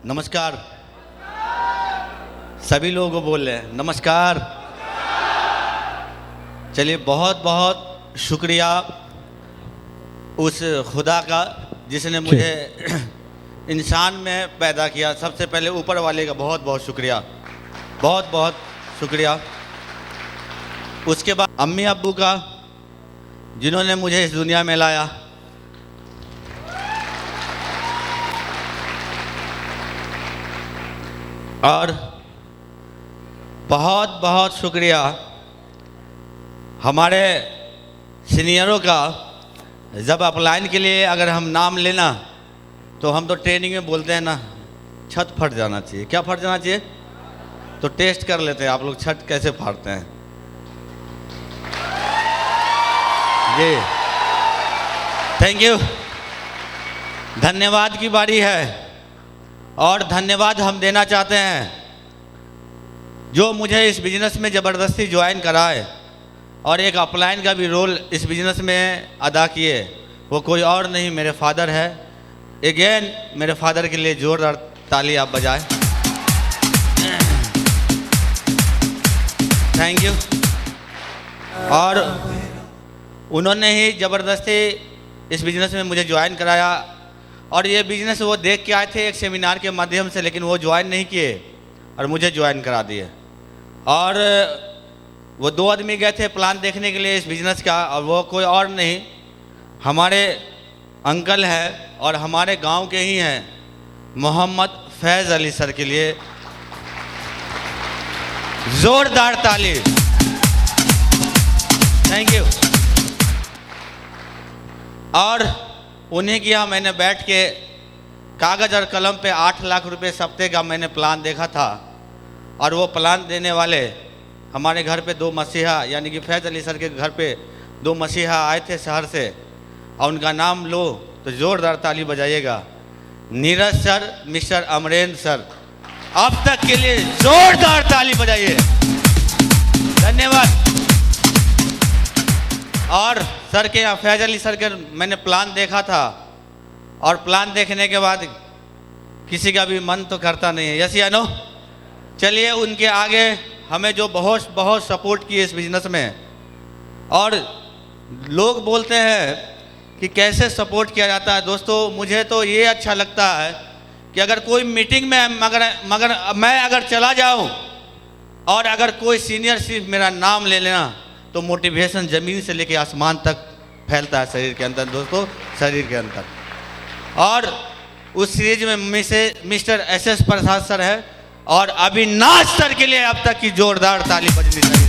नमस्कार। सभी लोगों को बोल रहे हैं नमस्कार। चलिए, बहुत बहुत शुक्रिया उस खुदा का जिसने मुझे इंसान में पैदा किया। सबसे पहले ऊपर वाले का बहुत बहुत शुक्रिया, बहुत बहुत शुक्रिया। उसके बाद अम्मी अब्बू का जिन्होंने मुझे इस दुनिया में लाया। और बहुत बहुत शुक्रिया हमारे सीनियरों का। जब अपलाइन के लिए अगर हम नाम लेना तो हम तो ट्रेनिंग में बोलते हैं ना, छत फट जाना चाहिए। क्या फट जाना चाहिए? तो टेस्ट कर लेते हैं आप लोग छत कैसे फाड़ते हैं। जी, थैंक यू। धन्यवाद की बारी है और धन्यवाद हम देना चाहते हैं जो मुझे इस बिज़नेस में ज़बरदस्ती ज्वाइन कराए और एक अपलाइन का भी रोल इस बिज़नेस में अदा किए। वो कोई और नहीं, मेरे फादर है। अगेन मेरे फादर के लिए जोरदार ताली आप बजाएं। Thank you. और उन्होंने ही ज़बरदस्ती इस बिज़नेस में मुझे ज्वाइन कराया। और ये बिज़नेस वो देख के आए थे एक सेमिनार के माध्यम से, लेकिन वो ज्वाइन नहीं किए और मुझे ज्वाइन करा दिए। और वो दो आदमी गए थे प्लान देखने के लिए इस बिज़नेस का, और वो कोई और नहीं हमारे अंकल हैं और हमारे गांव के ही हैं, मोहम्मद फैज़ अली सर के लिए जोरदार ताली। Thank you. और उन्हीं की यहाँ मैंने बैठ के कागज़ और कलम पे 8 लाख रुपए सप्ते का मैंने प्लान देखा था। और वो प्लान देने वाले हमारे घर पे 2 मसीहा यानी कि फैज़ अली सर के घर पे 2 मसीहा आए थे शहर से, और उनका नाम लो तो ज़ोरदार ताली बजाइएगा। Neeraj sir, mister Amrendra sir, अब तक के लिए ज़ोरदार ताली बजाइए। धन्यवाद। और सर के यहाँ फैज़ अली सर के मैंने प्लान देखा था, और प्लान देखने के बाद किसी का भी मन तो करता नहीं है, यस या नो? चलिए, उनके आगे हमें जो बहुत बहुत सपोर्ट किए इस बिज़नेस में। और लोग बोलते हैं कि कैसे सपोर्ट किया जाता है। दोस्तों, मुझे तो ये अच्छा लगता है कि अगर कोई मीटिंग में मगर मैं अगर चला जाऊं और अगर कोई सीनियर सिर्फ मेरा नाम ले लेना तो मोटिवेशन ज़मीन से लेके आसमान तक फैलता है शरीर के अंदर। दोस्तों, शरीर के अंदर। और उस सीरीज में मिस्टर एस प्रसाद सर है और अविनाश सर के लिए अब तक की जोरदार ताली बजनी चाहिए।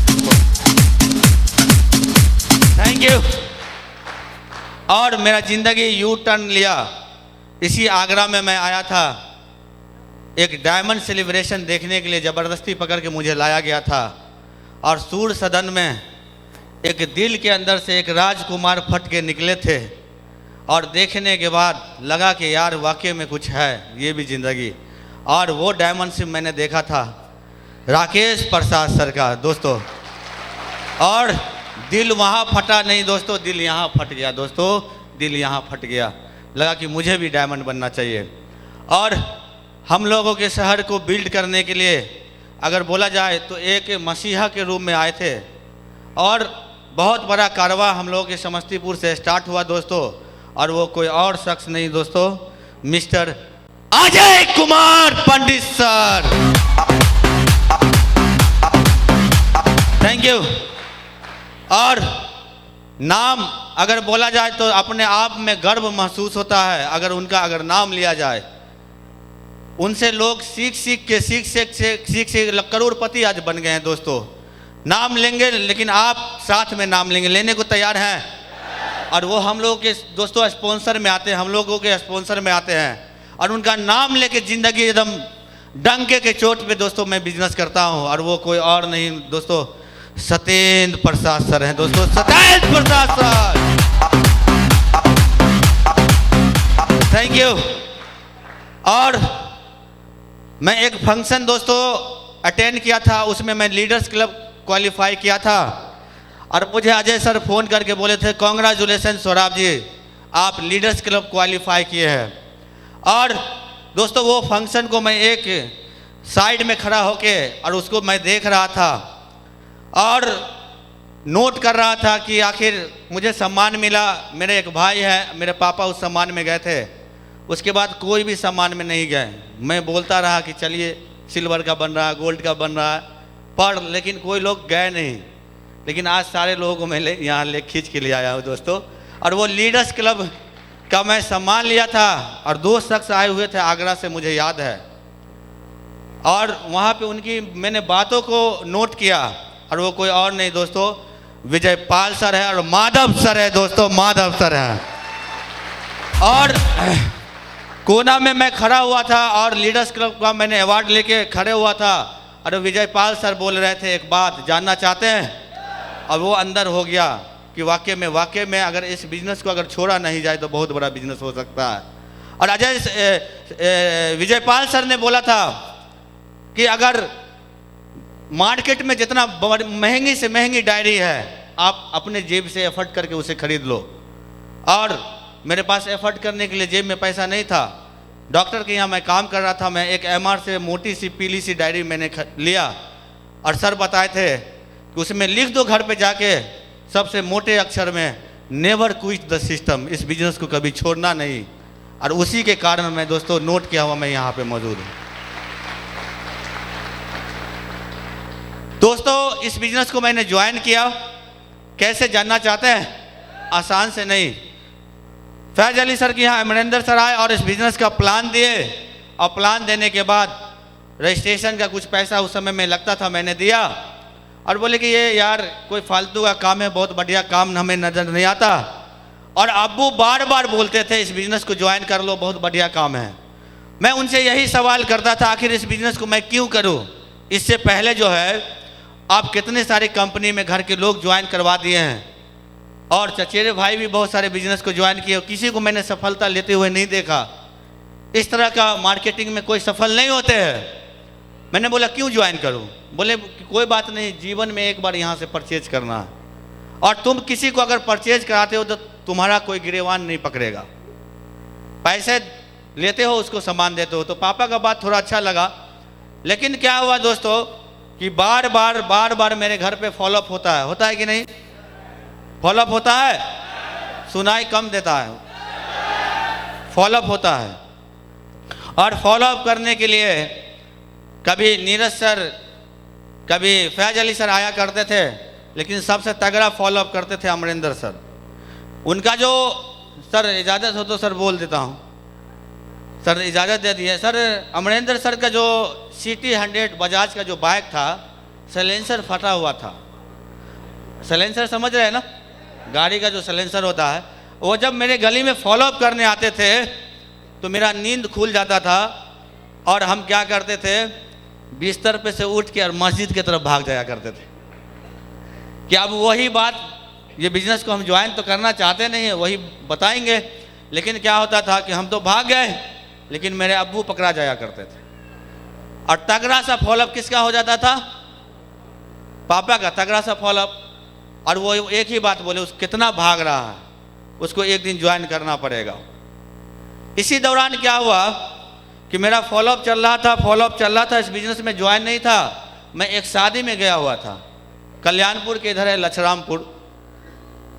Thank you. और मेरा ज़िंदगी यू टर्न लिया। इसी आगरा में मैं आया था, एक डायमंड सेलिब्रेशन देखने के लिए ज़बरदस्ती पकड़ के मुझे लाया गया था। और सूर सदन में एक दिल के अंदर से एक राजकुमार फट के निकले थे, और देखने के बाद लगा कि यार वाकई में कुछ है ये भी ज़िंदगी। और वो डायमंड सिर्फ मैंने देखा था राकेश प्रसाद सर का दोस्तों। और दिल वहाँ फटा नहीं दोस्तों, दिल यहाँ फट गया दोस्तों, दिल यहाँ फट गया। लगा कि मुझे भी डायमंड बनना चाहिए। और हम लोगों के शहर को बिल्ड करने के लिए अगर बोला जाए तो एक मसीहा के रूप में आए थे, और बहुत बड़ा कारवां हम लोगों के समस्तीपुर से स्टार्ट हुआ दोस्तों। और वो कोई और शख्स नहीं दोस्तों, mister Ajay Kumar Pandit sir. Thank you. और नाम अगर बोला जाए तो अपने आप में गर्व महसूस होता है अगर उनका नाम लिया जाए। उनसे लोग सीख करोड़पति आज बन गए हैं दोस्तों। नाम लेंगे, लेकिन आप साथ में नाम लेंगे, लेने को तैयार हैं? और वो हम लोगों के दोस्तों स्पॉन्सर में आते हैं, हम लोगों के स्पॉन्सर में आते हैं, और उनका नाम लेके ज़िंदगी एकदम डंके के चोट पे दोस्तों मैं बिजनेस करता हूँ। और वो कोई और नहीं दोस्तों, सत्येंद्र प्रसाद सर हैं दोस्तों, सत्येंद्र प्रसाद सर। Thank you. और मैं एक फंक्शन दोस्तों अटेंड किया था, उसमें मैं लीडर्स क्लब क्वालिफाई किया था, और मुझे अजय सर फ़ोन करके बोले थे कॉन्ग्रेचुलेसन सौरभ जी, आप लीडर्स क्लब क्वालिफाई किए हैं। और दोस्तों वो फंक्शन को मैं एक साइड में खड़ा होके और उसको मैं देख रहा था और नोट कर रहा था कि आखिर मुझे सम्मान मिला। मेरे एक भाई है, मेरे पापा उस सम्मान में गए थे, उसके बाद कोई भी सम्मान में नहीं गए। मैं बोलता रहा कि चलिए सिल्वर का बन रहा है, गोल्ड का बन रहा है, पर लेकिन कोई लोग गए नहीं। लेकिन आज सारे लोगों को मैं यहाँ खींच के ले आया हूँ दोस्तों। और वो लीडर्स क्लब का मैं सम्मान लिया था और 2 शख्स आए हुए थे आगरा से, मुझे याद है। और वहाँ पे उनकी मैंने बातों को नोट किया और वो कोई और नहीं दोस्तों, विजय पाल सर है और माधव सर है दोस्तों, माधव सर है। और कोना में मैं खड़ा हुआ था और लीडर्स क्लब का मैंने अवार्ड लेके खड़े हुआ था और विजय पाल सर बोल रहे थे एक बात जानना चाहते हैं, और वो अंदर हो गया कि वाकई में अगर इस बिजनेस को अगर छोड़ा नहीं जाए तो बहुत बड़ा बिजनेस हो सकता है। और विजय पाल सर ने बोला था कि अगर मार्केट में जितना महंगी से महंगी डायरी है आप अपने जेब से एफर्ट करके उसे खरीद लो। और मेरे पास एफर्ट करने के लिए जेब में पैसा नहीं था। डॉक्टर के यहाँ मैं काम कर रहा था, मैं एक MR से मोटी सी पीली सी डायरी मैंने लिया और सर बताए थे कि उसमें लिख दो घर पे जाके सबसे मोटे अक्षर में, नेवर क्विट द सिस्टम, इस बिजनेस को कभी छोड़ना नहीं। और उसी के कारण मैं दोस्तों नोट किया हुआ मैं यहाँ पे मौजूद हूँ। दोस्तों इस बिजनेस को मैंने ज्वाइन किया, कैसे जानना चाहते हैं? आसान से नहीं। फैज अली सर के यहाँ अमरिंदर सर आए और इस बिजनेस का प्लान दिए, और प्लान देने के बाद रजिस्ट्रेशन का कुछ पैसा उस समय में लगता था, मैंने दिया और बोले कि ये यार कोई फालतू का काम है, बहुत बढ़िया काम हमें नजर नहीं आता। और अब्बू बार बार बोलते थे इस बिजनेस को ज्वाइन कर लो, बहुत बढ़िया काम है। मैं उनसे यही सवाल करता था आखिर इस बिजनेस को मैं क्यों करूं? इससे पहले जो है आप कितने सारी कंपनी में घर के लोग ज्वाइन करवा दिए हैं और चचेरे भाई भी बहुत सारे बिजनेस को ज्वाइन किए, किसी को मैंने सफलता लेते हुए नहीं देखा। इस तरह का मार्केटिंग में कोई सफल नहीं होते हैं। मैंने बोला क्यों ज्वाइन करूं? बोले कोई बात नहीं, जीवन में एक बार यहाँ से परचेज करना है, और तुम किसी को अगर परचेज कराते हो तो तुम्हारा कोई गिरेवान नहीं पकड़ेगा। पैसे लेते हो उसको सामान देते हो। तो पापा का बात थोड़ा अच्छा लगा। लेकिन क्या हुआ दोस्तों कि बार बार मेरे घर पे फॉलोअप होता है कि नहीं? फॉलोअप होता है, सुनाई कम देता है, फॉलोअप होता है। और फॉलोअप करने के लिए कभी नीरज सर, कभी फैज अली सर आया करते थे, लेकिन सबसे तगड़ा फॉलोअप करते थे अमरिंदर सर। उनका जो, सर इजाज़त हो तो सर बोल देता हूँ, सर इजाज़त दे दी है। सर अमरिंदर सर का जो CT 100 बजाज का जो बाइक था, साइलेंसर फटा हुआ था। साइलेंसर समझ रहे हैं ना, गाड़ी का जो साइलेंसर होता है, वो जब मेरे गली में फॉलोअप करने आते थे तो मेरा नींद खुल जाता था और हम क्या करते थे, बिस्तर पे से उठ के और मस्जिद की तरफ भाग जाया करते थे कि अब वही बात, ये बिजनेस को हम ज्वाइन तो करना चाहते नहीं है, वही बताएंगे। लेकिन क्या होता था कि हम तो भाग गए, लेकिन मेरे अब्बू पकड़ा जाया करते थे। और तगड़ा सा फॉलोअप किसका हो जाता था? पापा का तगड़ा सा फॉलोअप। और वो एक ही बात बोले, उस कितना भाग रहा है, उसको एक दिन ज्वाइन करना पड़ेगा। इसी दौरान क्या हुआ कि मेरा फॉलोअप चल रहा था, इस बिजनेस में ज्वाइन नहीं था। मैं एक शादी में गया हुआ था, कल्याणपुर के इधर है लछरामपुर,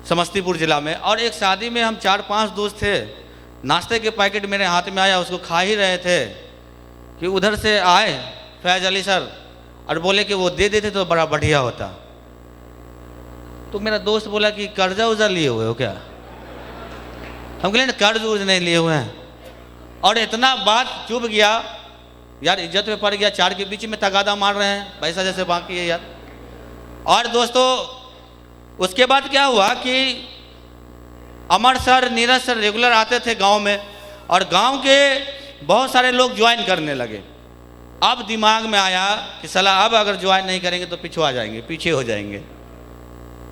समस्तीपुर जिला में। और एक शादी में हम 4-5 दोस्त थे। नाश्ते के पैकेट मेरे हाथ में आया, उसको खा ही रहे थे कि उधर से आए फैज अली सर और बोले कि वो दे देते तो बड़ा बढ़िया होता। तो मेरा दोस्त बोला कि कर्जा उर्जा लिए हुए हो क्या? हम कहले कर्ज उर्ज नहीं लिए हुए हैं। और इतना बात चुभ गया यार, इज्जत में पड़ गया। 4 के बीच में तगादा मार रहे हैं, पैसा जैसे बाकी है यार। और दोस्तों उसके बाद क्या हुआ कि अमर सर, नीरज सर रेगुलर आते थे गांव में, और गांव के बहुत सारे लोग ज्वाइन करने लगे। अब दिमाग में आया कि साला अब अगर ज्वाइन नहीं करेंगे तो पिछुआ जाएंगे, पीछे हो जाएंगे।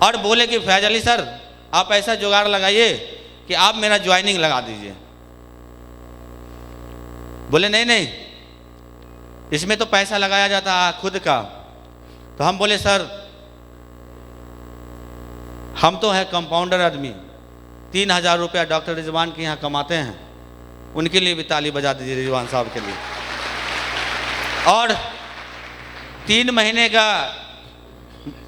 और बोले कि फैज अली सर आप ऐसा जुगाड़ लगाइए कि आप मेरा ज्वाइनिंग लगा दीजिए। बोले नहीं, इसमें तो पैसा लगाया जाता है खुद का। तो हम बोले सर हम तो है कंपाउंडर आदमी, 3000 रुपया डॉक्टर रिजवान के यहाँ कमाते हैं, उनके लिए भी ताली बजा दीजिए रिजवान साहब के लिए। और 3 महीने का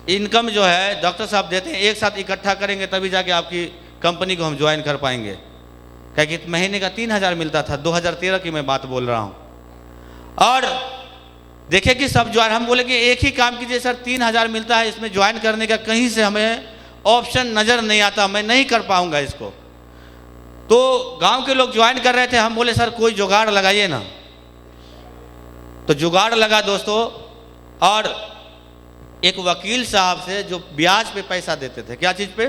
इनकम जो है डॉक्टर साहब देते हैं, एक साथ इकट्ठा करेंगे तभी जाके आपकी कंपनी को हम ज्वाइन कर पाएंगे। क्या कि महीने का 3000 मिलता था, 2013 की मैं बात बोल रहा हूँ। और देखिए कि सब ज्वाइन, हम बोले कि एक ही काम कीजिए सर, 3000 मिलता है, इसमें ज्वाइन करने का कहीं से हमें ऑप्शन नज़र नहीं आता, मैं नहीं कर पाऊँगा इसको। तो गांव के लोग ज्वाइन कर रहे थे, हम बोले सर कोई जुगाड़ लगाइए ना। तो जुगाड़ लगा दोस्तों, और एक वकील साहब से जो ब्याज पे पैसा देते थे, क्या चीज़ पे?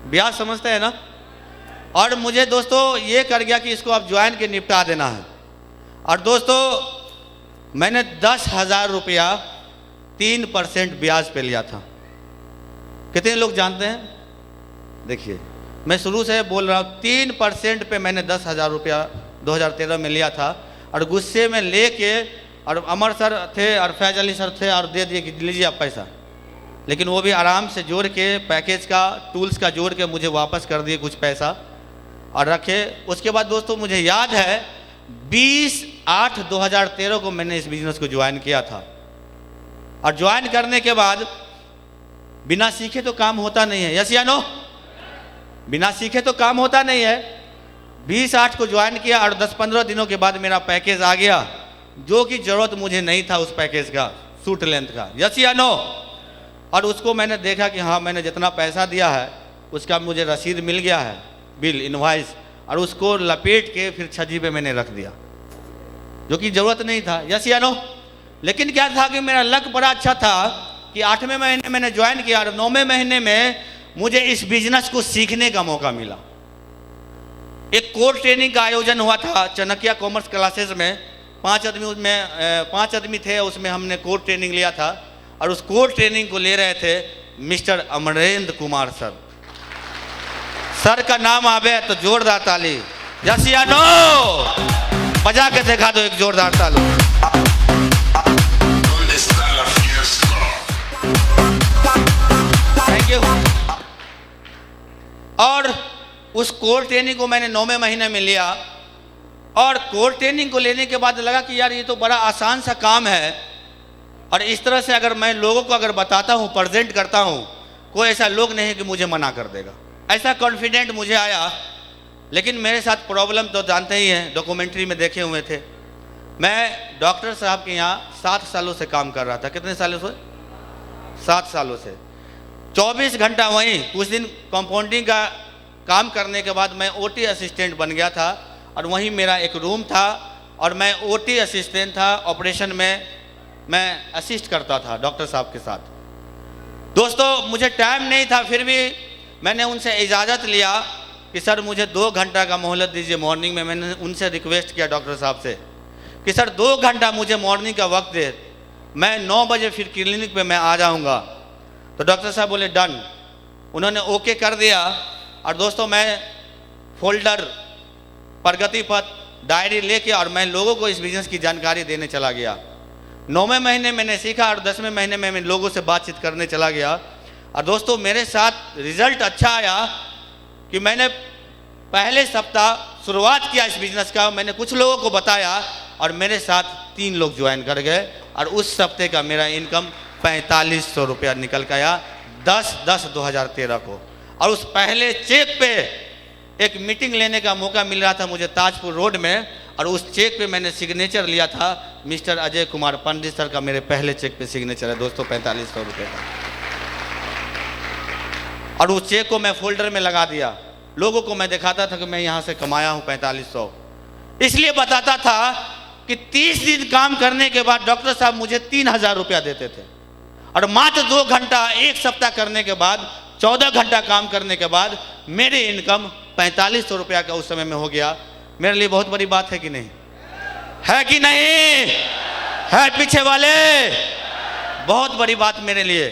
ब्याज, समझते हैं ना। और मुझे दोस्तों ये कर गया कि इसको आप ज्वाइन के निपटा देना है। और दोस्तों मैंने 10,000 रुपया 3% ब्याज पे लिया था। कितने लोग जानते हैं? देखिए मैं शुरू से बोल रहा हूँ, 3% पे मैंने 10,000 रुपया 2013 में लिया था। और गुस्से में लेके, और अमर सर थे और फैज अली सर थे, और दे दिए कि लीजिए आप पैसा। लेकिन वो भी आराम से जोड़ के, पैकेज का, टूल्स का जोड़ के मुझे वापस कर दिए कुछ पैसा और रखे। उसके बाद दोस्तों मुझे याद है 20/8/2013 को मैंने इस बिजनेस को ज्वाइन किया था। और ज्वाइन करने के बाद बिना सीखे तो काम होता नहीं है, यस या नो? बिना सीखे तो काम होता नहीं है। 20/8 को ज्वाइन किया और 10-15 दिनों के बाद मेरा पैकेज आ गया, जो कि ज़रूरत मुझे नहीं था उस पैकेज का, सूट लेंथ का, यस या नो? और उसको मैंने देखा कि हाँ मैंने जितना पैसा दिया है उसका मुझे रसीद मिल गया है, बिल, इनवॉइस, और उसको लपेट के फिर छज्जी पे मैंने रख दिया, जो कि ज़रूरत नहीं था, यस या नो? लेकिन क्या था कि मेरा लक बड़ा अच्छा था कि 8वें महीने मैंने ज्वाइन किया और 9वें महीने में मुझे इस बिजनेस को सीखने का मौका मिला। एक कोर ट्रेनिंग का आयोजन हुआ था चाणक्य कॉमर्स क्लासेस में। 5 आदमी थे, उसमें हमने कोर ट्रेनिंग लिया था। और उस कोर ट्रेनिंग को ले रहे थे mister Amarendra Kumar sir. Sir का नाम आवे तो जोरदार ताली, यस या नो? बजा के दिखा दो एक जोरदार ताली। Thank you. और उस कोर ट्रेनिंग को मैंने 9वें महीने में लिया। और कोर ट्रेनिंग को लेने के बाद लगा कि यार ये तो बड़ा आसान सा काम है, और इस तरह से अगर मैं लोगों को अगर बताता हूँ, प्रेजेंट करता हूँ, कोई ऐसा लोग नहीं है कि मुझे मना कर देगा, ऐसा कॉन्फिडेंट मुझे आया। लेकिन मेरे साथ प्रॉब्लम तो जानते ही हैं, डॉक्यूमेंट्री में देखे हुए थे। मैं डॉक्टर साहब के यहाँ 7 सालों से काम कर रहा था। कितने सालों से? 7 सालों से। 24 घंटा वहीं। कुछ दिन कंपाउंडिंग का काम करने के बाद मैं ओटी असिस्टेंट बन गया था, और वहीं मेरा एक रूम था और मैं ओटी असिस्टेंट था। ऑपरेशन में मैं असिस्ट करता था डॉक्टर साहब के साथ। दोस्तों मुझे टाइम नहीं था, फिर भी मैंने उनसे इजाज़त लिया कि सर मुझे 2 घंटा का मोहलत दीजिए मॉर्निंग में। मैंने उनसे रिक्वेस्ट किया डॉक्टर साहब से कि सर 2 घंटा मुझे मॉर्निंग का वक्त दे, मैं 9 बजे फिर क्लिनिक पे मैं आ जाऊंगा। तो डॉक्टर साहब बोले डन। उन्होंने ओके कर दिया। और दोस्तों मैं फोल्डर, प्रगति पथ, डायरी लेके और मैं लोगों को इस बिज़नेस की जानकारी देने चला गया। 9वें महीने मैंने सीखा और 10वें महीने में मैं लोगों से बातचीत करने चला गया। और दोस्तों मेरे साथ रिजल्ट अच्छा आया कि मैंने पहले सप्ताह शुरुआत किया इस बिज़नेस का, मैंने कुछ लोगों को बताया और मेरे साथ 3 लोग ज्वाइन कर गए। और उस हफ्ते का मेरा इनकम 4500 रुपया निकल के आया 10/10/2013 को। और उस पहले चेक पे एक मीटिंग लेने का मौका मिल रहा था मुझे ताजपुर रोड में, और उस चेक पे मैंने सिग्नेचर लिया था मिस्टर अजय कुमार पंडित सर का। मेरे पहले चेक पे सिग्नेचर है दोस्तों 4500 रुपये का। और उस चेक को मैं फोल्डर में लगा दिया। लोगों को मैं दिखाता था कि मैं यहाँ से कमाया हूँ 4500। इसलिए बताता था कि 30 दिन काम करने के बाद डॉक्टर साहब मुझे 3000 रुपया देते थे। और मात्र 2 घंटा 1 सप्ताह करने के बाद, 14 घंटा काम करने के बाद मेरी इनकम 4500 रुपया का उस समय में हो गया। मेरे लिए बहुत बड़ी बात है कि नहीं? है कि नहीं? है पीछे वाले? बहुत बड़ी बात मेरे लिए।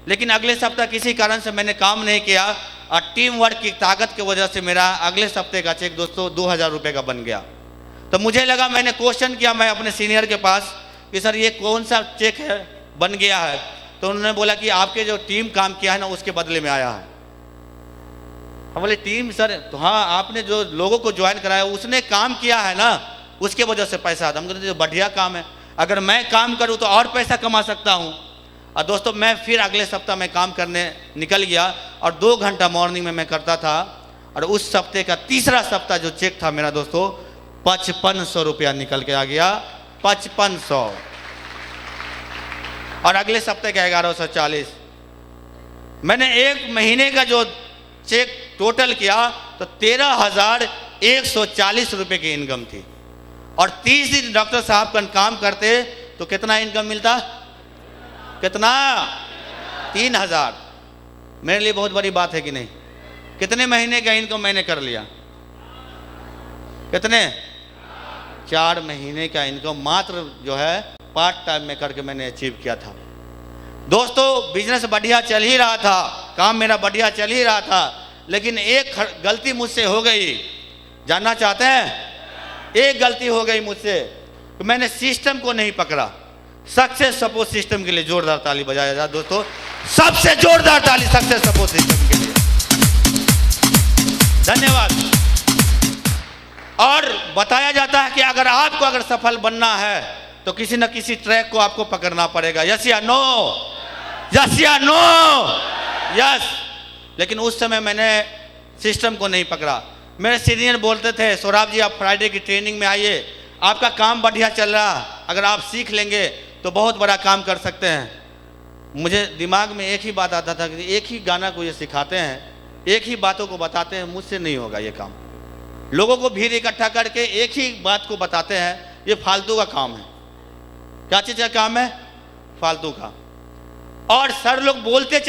लेकिन अगले सप्ताह किसी कारण से मैंने काम नहीं किया, और टीम वर्क की ताकत की वजह से मेरा अगले सप्ते का चेक दोस्तों 2000 रुपये का बन गया। तो मुझे लगा, मैंने क्वेश्चन किया मैं अपने सीनियर के पास कि सर ये कौन सा चेक है बन गया है? तो उन्होंने बोला कि आपके जो टीम काम किया है ना उसके बदले में आया है। हम बोले टीम सर, तो हाँ आपने जो लोगों को ज्वाइन कराया उसने काम किया है ना, उसके वजह से पैसा आता। हम कहते हैं बढ़िया काम है, अगर मैं काम करूँ तो और पैसा कमा सकता हूँ। और दोस्तों मैं फिर अगले सप्ताह मैं काम करने निकल गया और 2 घंटा मॉर्निंग में मैं करता था। और उस हफ्ते का तीसरा सप्ताह जो चेक था मेरा दोस्तों 5500 रुपया निकल के आ गया, 5500। और अगले सप्ताह का 1140। मैंने 1 महीने का जो चेक टोटल किया तो 13,140 रुपये की इनकम थी। और 30 दिन डॉक्टर साहब का काम करते तो कितना इनकम मिलता? कितना? 3,000। मेरे लिए बहुत बड़ी बात है कि नहीं? कितने महीने का इनकम मैंने कर लिया? कितने? 4 महीने का इनकम मात्र जो है पार्ट टाइम में करके मैंने अचीव किया था। दोस्तों बिजनेस बढ़िया चल ही रहा था, काम मेरा बढ़िया चल ही रहा था, लेकिन एक गलती मुझसे हो गई। जानना चाहते हैं? एक गलती हो गई मुझसे, तो मैंने सिस्टम को नहीं पकड़ा। सक्सेस सपोर्ट सिस्टम के लिए जोरदार ताली बजाया जाए दोस्तों, सबसे जोरदार ताली सक्सेस सपोर्ट सिस्टम के लिए। धन्यवाद। और बताया जाता है कि अगर सफल बनना है तो किसी न किसी ट्रैक को आपको पकड़ना पड़ेगा। यस या नो? यस या नो? यस। लेकिन उस समय मैंने सिस्टम को नहीं पकड़ा। मेरे सीनियर बोलते थे सौरभ जी आप फ्राइडे की ट्रेनिंग में आइए, आपका काम बढ़िया चल रहा, अगर आप सीख लेंगे तो बहुत बड़ा काम कर सकते हैं। मुझे दिमाग में एक ही बात आता था कि एक ही गाना को ये सिखाते हैं, एक ही बातों को बताते हैं, मुझसे नहीं होगा ये काम। लोगों को भीड़ इकट्ठा करके एक ही बात को बताते हैं, ये फालतू का काम है। क्या चीज़ का काम है? फालतू का। और सर लोग बोलते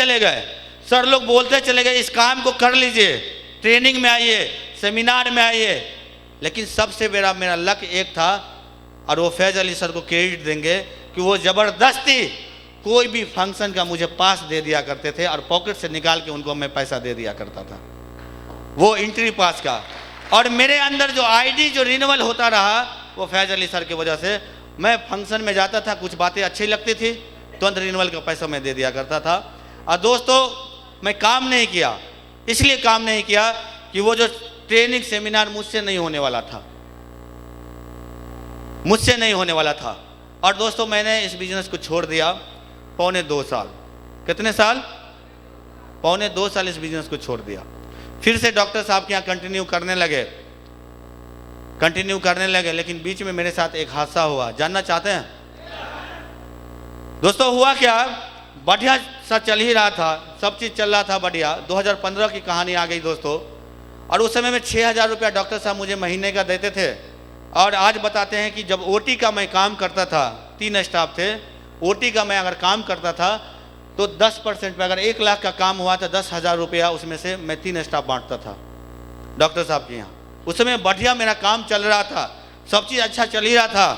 चले गए इस काम को कर लीजिए, ट्रेनिंग में आइए, सेमिनार में आइए। लेकिन सबसे बड़ा मेरा लक एक था, और वो फैज़ अली सर को क्रेडिट देंगे कि वो ज़बरदस्ती कोई भी फंक्शन का मुझे पास दे दिया करते थे और पॉकेट से निकाल के उनको मैं पैसा दे दिया करता था, वो एंट्री पास का। और मेरे अंदर जो आईडी जो रिन्यूअल होता रहा वो फैज़ अली सर की वजह से। मैं फंक्शन में जाता था, कुछ बातें अच्छी लगती थी, तुरंत रिन्यूअल का पैसा मैं दे दिया करता था। और दोस्तों मैं काम नहीं किया, इसलिए काम नहीं किया कि वो जो ट्रेनिंग सेमिनार मुझसे नहीं होने वाला था। और दोस्तों मैंने इस बिजनेस को छोड़ दिया 2.25 साल। कितने साल? 2.25 साल इस बिजनेस को छोड़ दिया। फिर से डॉक्टर साहब के यहाँ कंटिन्यू करने लगे, लेकिन बीच में मेरे साथ एक हादसा हुआ। जानना चाहते हैं दोस्तों हुआ क्या? बढ़िया सा चल ही रहा था, सब चीज़ चल रहा था बढ़िया। 2015 की कहानी आ गई दोस्तों। और उस समय में 6,000 रुपया डॉक्टर साहब मुझे महीने का देते थे। और आज बताते हैं कि जब ओटी का मैं काम करता था, 3 स्टाफ थे, ओटी का मैं अगर काम करता था तो 10% में, अगर 1 लाख का काम हुआ तो 10,000 रुपया उसमें से मैं 3 स्टाफ बांटता था डॉक्टर साहब के यहाँ। उस समय बढ़िया मेरा काम चल रहा था, सब चीज़ अच्छा चल ही रहा था।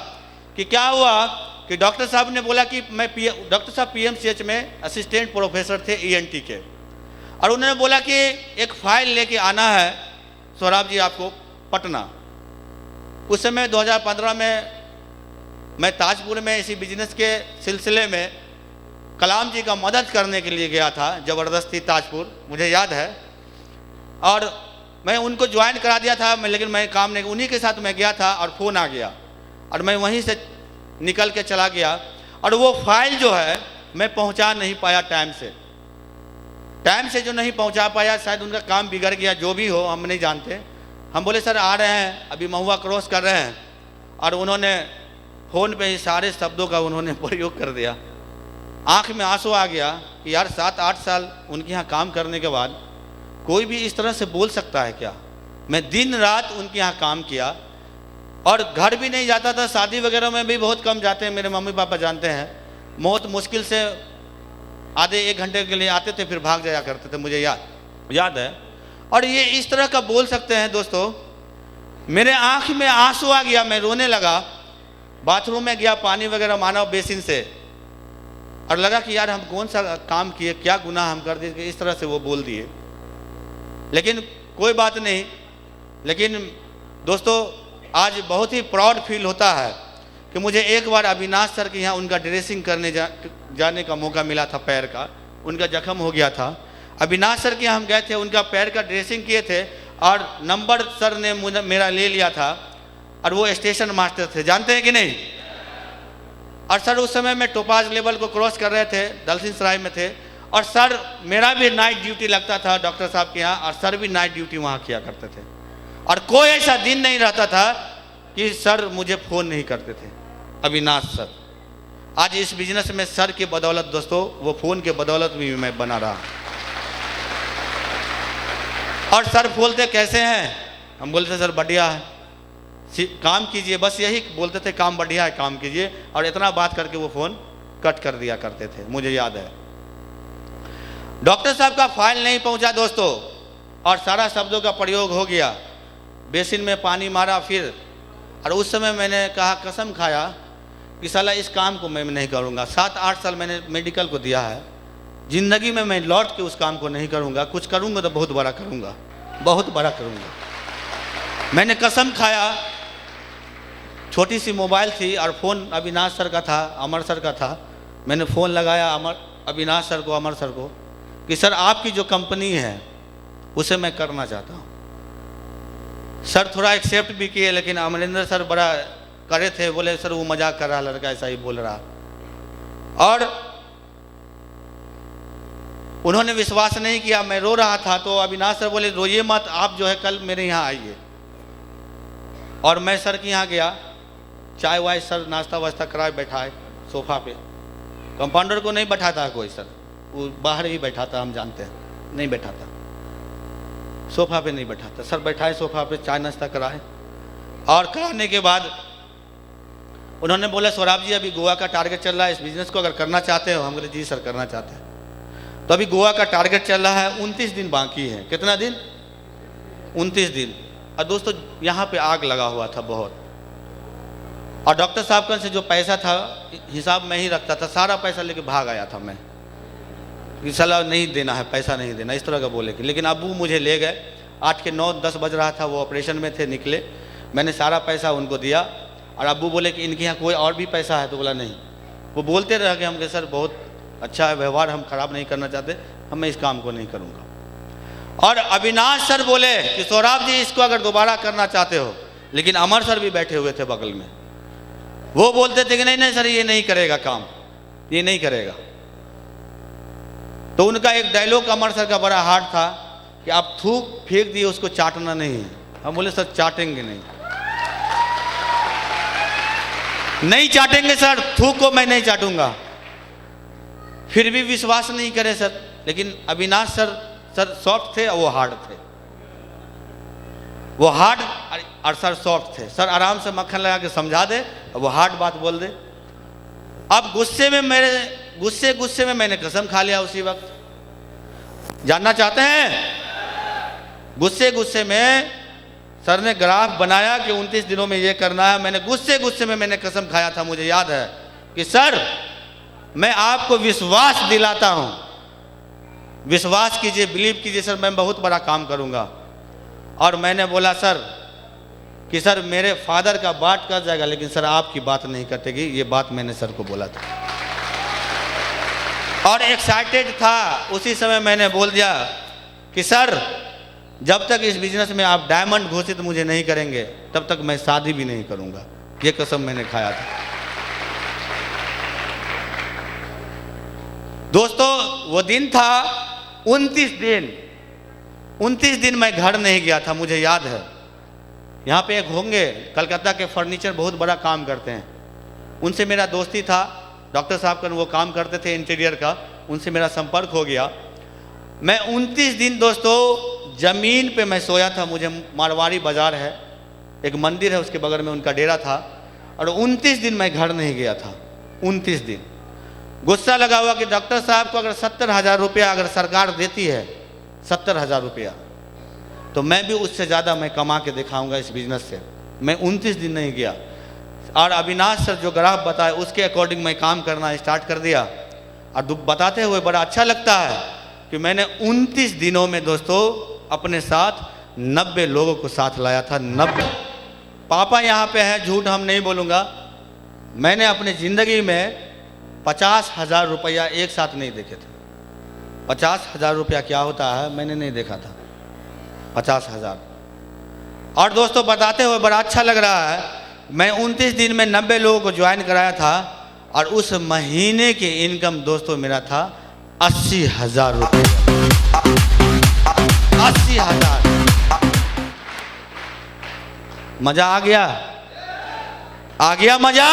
कि क्या हुआ कि डॉक्टर साहब ने बोला कि डॉक्टर साहब पीएमसीएच में असिस्टेंट प्रोफेसर थे ईएनटी के, और उन्होंने बोला कि एक फाइल लेके आना है सौरभ जी आपको पटना। उस समय 2015 में मैं ताजपुर में इसी बिजनेस के सिलसिले में कलाम जी का मदद करने के लिए गया था, ज़बरदस्ती ताजपुर, मुझे याद है। और मैं उनको ज्वाइन करा दिया था, लेकिन मैं काम नहीं, उन्हीं के साथ मैं गया था और फ़ोन आ गया और मैं वहीं से निकल के चला गया। और वो फाइल जो है मैं पहुंचा नहीं पाया टाइम से जो नहीं पहुंचा पाया, शायद उनका काम बिगड़ गया, जो भी हो हम नहीं जानते। हम बोले सर आ रहे हैं, अभी महुआ क्रॉस कर रहे हैं। और उन्होंने फ़ोन पे ही सारे शब्दों का उन्होंने प्रयोग कर दिया। आँख में आंसू आ गया कि यार 7-8 साल उनके यहाँ काम करने के बाद कोई भी इस तरह से बोल सकता है क्या? मैं दिन रात उनके यहाँ काम किया और घर भी नहीं जाता था, शादी वगैरह में भी बहुत कम जाते हैं, मेरे मम्मी पापा जानते हैं। बहुत मुश्किल से आधे 1 घंटे के लिए आते थे, फिर भाग जाया करते थे, मुझे याद है। और ये इस तरह का बोल सकते हैं दोस्तों। मेरे आँख में आंसू आ गया, मैं रोने लगा। बाथरूम में गया, पानी वगैरह माना बेसिन से, और लगा कि यार हम कौन सा काम किए, क्या गुनाह हम कर दिए, इस तरह से वो बोल दिए। लेकिन कोई बात नहीं। लेकिन दोस्तों आज बहुत ही प्राउड फील होता है कि मुझे एक बार अविनाश सर के यहाँ उनका ड्रेसिंग करने जाने का मौका मिला था। पैर का उनका जख्म हो गया था। अविनाश सर के यहाँ हम गए थे, उनका पैर का ड्रेसिंग किए थे और नंबर सर ने मेरा ले लिया था और वो स्टेशन मास्टर थे, जानते हैं कि नहीं। और सर उस समय में टोपाज लेवल को क्रॉस कर रहे थे, दलसिंह सराय में थे, और सर मेरा भी नाइट ड्यूटी लगता था डॉक्टर साहब के यहाँ, और सर भी नाइट ड्यूटी वहाँ किया करते थे। और कोई ऐसा दिन नहीं रहता था कि सर मुझे फ़ोन नहीं करते थे। अविनाश सर, आज इस बिजनेस में सर के बदौलत दोस्तों, वो फ़ोन के बदौलत भी मैं बना रहा। और सर बोलते कैसे हैं, हम बोलते सर बढ़िया है, काम कीजिए, बस यही बोलते थे, काम बढ़िया है, काम कीजिए। और इतना बात करके वो फ़ोन कट कर दिया करते थे, मुझे याद है। डॉक्टर साहब का फाइल नहीं पहुंचा दोस्तों, और सारा शब्दों का प्रयोग हो गया, बेसिन में पानी मारा फिर। और उस समय मैंने कहा, कसम खाया कि साला इस काम को मैं नहीं करूंगा। 7-8 साल मैंने मेडिकल को दिया है, ज़िंदगी में मैं लौट के उस काम को नहीं करूंगा। कुछ करूंगा तो बहुत बड़ा करूंगा, बहुत बड़ा करूंगा। मैंने कसम खाया। छोटी सी मोबाइल थी और फ़ोन अविनाश सर का था, अमर सर का था। मैंने फ़ोन लगाया अविनाश सर को, अमर सर को, कि सर आपकी जो कंपनी है उसे मैं करना चाहता हूँ। सर थोड़ा एक्सेप्ट भी किए, लेकिन अमरिंदर सर बड़ा करे थे, बोले सर वो मजाक कर रहा, लड़का ऐसा ही बोल रहा। और उन्होंने विश्वास नहीं किया, मैं रो रहा था। तो अविनाश सर बोले रोइए मत, आप जो है कल मेरे यहाँ आइए। और मैं सर के यहाँ गया, चाय वाय सर नाश्ता वास्ता कराए, बैठाए सोफ़ा पे। कंपाउंडर को नहीं बैठाता कोई सर, वो बाहर ही बैठाता, हम जानते हैं, नहीं बैठाता सोफ़ा पे, नहीं बैठाता। सर बैठाए सोफ़ा पे, चाय नाश्ता कराए। और कराने के बाद उन्होंने बोला सौराब जी अभी गोवा का टारगेट चल रहा है, इस बिज़नेस को अगर करना चाहते हो। हम बोले जी सर करना चाहते हैं। तो अभी गोवा का टारगेट चल रहा है, 29 दिन बाकी है। कितना दिन? 29 दिन। और दोस्तों यहाँ पे आग लगा हुआ था बहुत। और डॉक्टर साहब का से जो पैसा था, हिसाब में ही रखता था, सारा पैसा लेके भाग आया था मैं, कि सलाह नहीं देना है, पैसा नहीं देना, इस तरह का बोले कि। लेकिन अबू मुझे ले गए, 8 के 9-10 बज रहा था, वो ऑपरेशन में थे, निकले। मैंने सारा पैसा उनको दिया। और अबू बोले कि इनके यहाँ कोई और भी पैसा है? तो बोला नहीं। वो बोलते रह गए, हम कहे सर बहुत अच्छा है व्यवहार, हम खराब नहीं करना चाहते, मैं इस काम को नहीं करूँगा। और अविनाश सर बोले कि सौराब जी इसको अगर दोबारा करना चाहते हो। लेकिन अमर सर भी बैठे हुए थे बगल में, वो बोलते थे कि नहीं नहीं सर ये नहीं करेगा काम, ये नहीं करेगा। तो उनका एक डायलॉग अमर सर का बड़ा हार्ड था कि आप थूक फेंक दिए, उसको चाटना नहीं है। हम बोले सर चाटेंगे नहीं, नहीं चाटेंगे सर, थूक को मैं नहीं चाटूंगा। फिर भी विश्वास नहीं करे सर। लेकिन अविनाश सर सॉफ्ट थे और वो हार्ड थे, वो हार्ड और सर सॉफ्ट थे। सर आराम से मक्खन लगा के समझा दे और वो हार्ड बात बोल दे। अब गुस्से में मैंने कसम खा लिया उसी वक्त। जानना चाहते हैं? गुस्से में सर ने ग्राफ बनाया कि 29 दिनों में ये करना है। मैंने गुस्से में मैंने कसम खाया था, मुझे याद है, कि सर मैं आपको विश्वास दिलाता हूं, विश्वास कीजिए, बिलीव कीजिए सर, मैं बहुत बड़ा काम करूंगा। और मैंने बोला सर कि सर मेरे फादर का बात कर जाएगा, लेकिन सर आपकी बात नहीं कटेगी। ये बात मैंने सर को बोला था और एक्साइटेड था। उसी समय मैंने बोल दिया कि सर जब तक इस बिजनेस में आप डायमंड घोषित मुझे नहीं करेंगे, तब तक मैं शादी भी नहीं करूंगा। ये कसम मैंने खाया था। दोस्तों वो दिन था 29 दिन मैं घर नहीं गया था, मुझे याद है। यहाँ पे एक होंगे कलकत्ता के फर्नीचर बहुत बड़ा काम करते हैं, उनसे मेरा दोस्ती था। डॉक्टर साहब का वो काम करते थे इंटीरियर का, उनसे मेरा संपर्क हो गया। मैं 29 दिन दोस्तों ज़मीन पे मैं सोया था। मुझे मारवाड़ी बाज़ार है, एक मंदिर है, उसके बगल में उनका डेरा था। और 29 दिन मैं घर नहीं गया था। 29 दिन गुस्सा लगा हुआ कि डॉक्टर साहब को अगर 70,000 रुपया अगर सरकार देती है, 70,000 रुपया, तो मैं भी उससे ज़्यादा मैं कमा के दिखाऊंगा इस बिज़नेस से। मैं 29 दिन नहीं गया। और अविनाश सर जो ग्राफ बताए उसके अकॉर्डिंग मैं काम करना स्टार्ट कर दिया। और बताते हुए बड़ा अच्छा लगता है कि मैंने 29 दिनों में दोस्तों अपने साथ 90 लोगों को साथ लाया था। 90 पापा यहाँ पे हैं, झूठ हम नहीं बोलूँगा। मैंने अपनी ज़िंदगी में 50,000 रुपया एक साथ नहीं देखे थे। 50,000 रुपया क्या होता है मैंने नहीं देखा था। 50,000। और दोस्तों बताते हुए बड़ा अच्छा लग रहा है, मैं 29 दिन में 90 लोगों को ज्वाइन कराया था और उस महीने की इनकम दोस्तों मेरा था 80,000 रुपये। 80,000। मजा आ गया? आ गया मजा?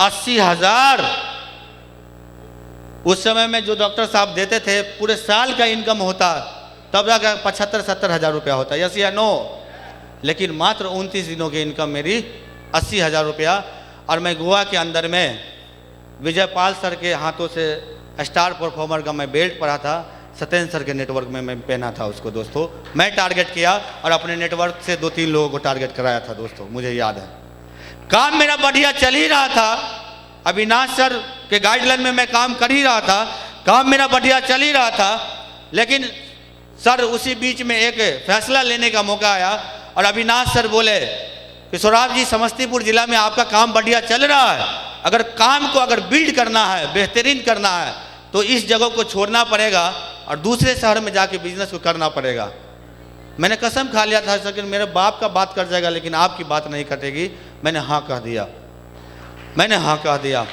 80,000। उस समय में जो डॉक्टर साहब देते थे पूरे साल का इनकम होता तब जाकर 75-70 हज़ार रुपया होता, यस या नो? लेकिन मात्र 29 दिनों की इनकम मेरी 80,000 रुपया। और मैं गोवा के अंदर में विजयपाल सर के हाथों से स्टार परफॉर्मर का मैं बेल्ट पढ़ा था, सत्येंद्र सर के नेटवर्क में मैं पहना था उसको दोस्तों। मैं टारगेट किया और अपने नेटवर्क से 2-3 लोगों को टारगेट कराया था दोस्तों, मुझे याद है। काम मेरा बढ़िया चल ही रहा था, अविनाश सर के गाइडलाइन में मैं काम कर ही रहा था, काम मेरा बढ़िया चल ही रहा था। लेकिन सर उसी बीच में एक फैसला लेने का मौका आया और अविनाश सर बोले कि सौराभ जी, समस्तीपुर जिला में आपका काम बढ़िया चल रहा है, अगर काम को अगर बिल्ड करना है, बेहतरीन करना है तो इस जगह को छोड़ना पड़ेगा और दूसरे शहर में जाके बिजनेस को करना पड़ेगा। मैंने कसम खा लिया था सर कि मेरे बाप का बात कर जाएगा लेकिन आपकी बात नहीं कटेगी। मैंने हाँ कह दिया, मैंने हाँ कह दिया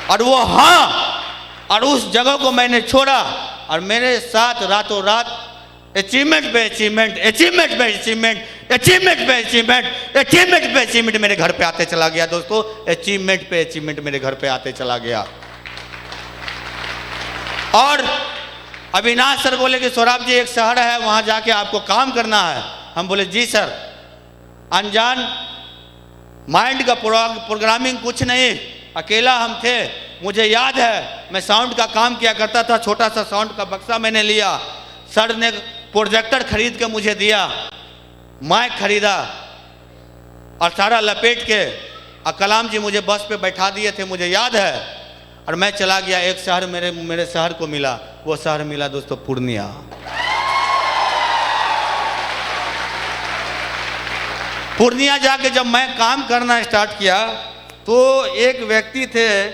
और वो हाँ, और उस जगह को मैंने छोड़ा और मेरे साथ रातों रात अचीवमेंट पे अचीवमेंट, अचीवमेंट पे अचीवमेंट, अचीवमेंट पे अचीवमेंट, अचीवमेंट पे अचीवमेंट मेरे घर पे आते चला गया दोस्तों। अचीवमेंट पे अचीवमेंट मेरे घर पे आते चला गया। और अविनाश सर बोले कि सौराभ जी एक शहर है वहाँ जाके आपको काम करना है। हम बोले जी सर। अनजान माइंड का प्रोग्रामिंग कुछ नहीं, अकेला हम थे। मुझे याद है मैं साउंड का काम किया करता था, छोटा सा साउंड का बक्सा मैंने लिया, सर ने प्रोजेक्टर खरीद के मुझे दिया, माइक खरीदा और सारा लपेट के और कलाम जी मुझे बस पे बैठा दिए थे, मुझे याद है। और मैं चला गया एक शहर, मेरे शहर को मिला, वो शहर मिला दोस्तों पूर्णिया। पूर्णिया जाके जब मैं काम करना स्टार्ट किया तो एक व्यक्ति थे